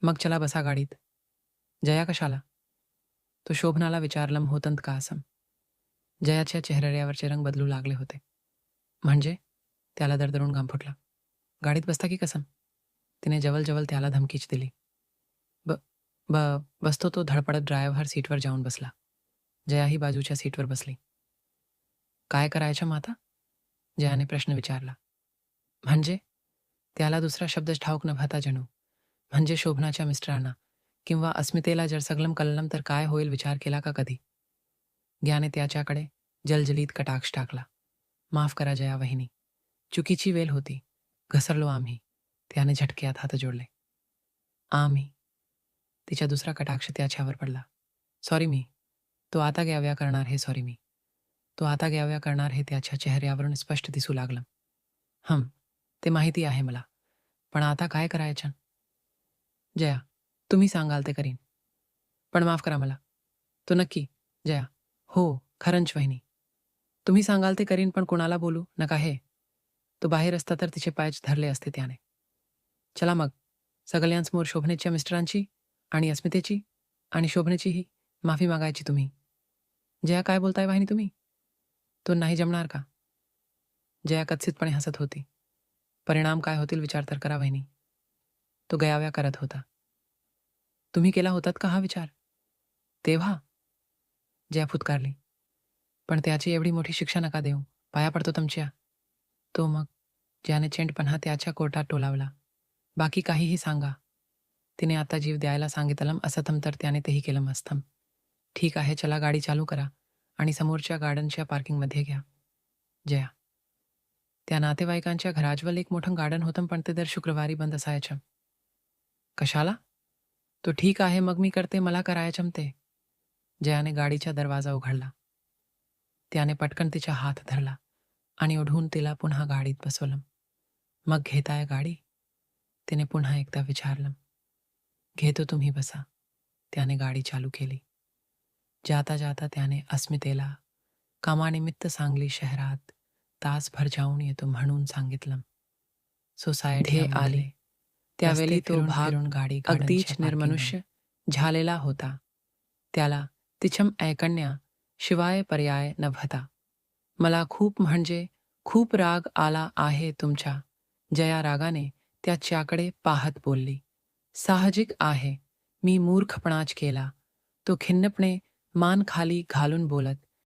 मग चला बसा गाडीत. जया कशाला? तो शोभनाला विचारलं होतंत का असं. जयाच्या चेहऱ्यावरचे रंग बदलू लागले होते. म्हणजे? त्याला दरदरून घाम फुटला. गाडीत बसता की कसं? तिने जवळ त्याला धमकीच दिली. ब ब बसतो तो धडपडत ड्रायव्हर सीटवर जाऊन बसला. जयाही बाजूच्या सीटवर बसली. काय करायचं मग आता? जयाने प्रश्न विचारला. म्हणजे? त्याला दुसरा शब्दच ठाऊक नव्हता जणू. म्हणजे शोभनाच्या मिस्टरांना किंवा अस्मितेला जर सगळं कळलं तर काय होईल विचार केला का कधी? ज्ञाने त्याच्याकडे जलजलीत कटाक्ष टाकला. माफ करा जया वहिनी. चुकीची वेळ होती. घसरलो आम्ही. त्याने झटक्यात हात जोडले. आम्ही. तिचा दुसरा कटाक्ष त्याच्यावर पडला. सॉरी मी. तो आता ग्याव्या करणार हे सॉरी मी. तो आता ग्याव्या करणार हे त्याच्या चेहऱ्यावरून स्पष्ट दिसू लागलं. ते माहिती आहे मला. पण आता काय करायचं? जया, तुम्ही सांगाल ते करीन. पण माफ करा मला. तो नक्की. जया, हो, खरंच वहिनी. तुम्ही सांगाल ते करीन पण कुणाला बोलू नका हे. तो बाहेर असता तर तिचे पायच धरले असते त्याने. चला मग, सगळ्यांसमोर शोभनेच्या मिस्टरांची आणि अस्मितेची आणि शोभनेचीही माफी मागायची तुम्ही. जया काय बोलताय वाहिनी तुम्ही? तो नाही जमणार का? जया कथितपणे हसत होती. परिणाम काय होतील विचार तर करा वहिनी. तो गयाव्या करत होता. तुम्ही केला होतात का हा विचार? तेव्हा? जया फुतकारली. पण त्याची एवढी मोठी शिक्षा नका देऊ. पाया पडतो तुमच्या. तो मग ज्याने चेंडपणा त्याच्या कोर्टात टोलावला. बाकी काहीही सांगा. तिने आता जीव द्यायला सांगितलं असतं तर त्याने तेही केलं असतं. ठीक आहे चला गाडी चालू करा आणि समोरच्या गार्डनच्या पार्किंगमध्ये घ्या. जया. त्या नातेवाईकांच्या घराजवळ एक मोठं गार्डन होतं पण ते दर शुक्रवारी बंद असायचं. कशाला? तो ठीक आहे मग मी करते मला करायचं ते. जयाने गाडीचा दरवाजा उघडला. त्याने पटकन तिचा हात धरला आणि ओढून तिला पुन्हा गाडीत बसवलं. मग घेताय गाडी? तिने पुन्हा एकदा विचारलं. घेतो तुम्ही बसा. त्याने गाडी चालू केली. जाता जाता त्याने अस्मितेला कामानिमित्त सांगली शहरात तासभर जाऊन येतो म्हणून सांगितलं. सोसायटी आले. त्यावेळी तो भाग गाडी अगदीच निर्मनुष्य झालेला होता. त्याला तिच्या ऐकण्याशिवाय पर्याय नव्हता. मला खूप म्हणजे खूप राग आला आहे तुमच्या. जया रागाने त्याच्याकडे पाहत बोलली. साहजिक आहे. मी मूर्खपणाच केला. तो खिन्नपणे मान खाली घालून बोलत.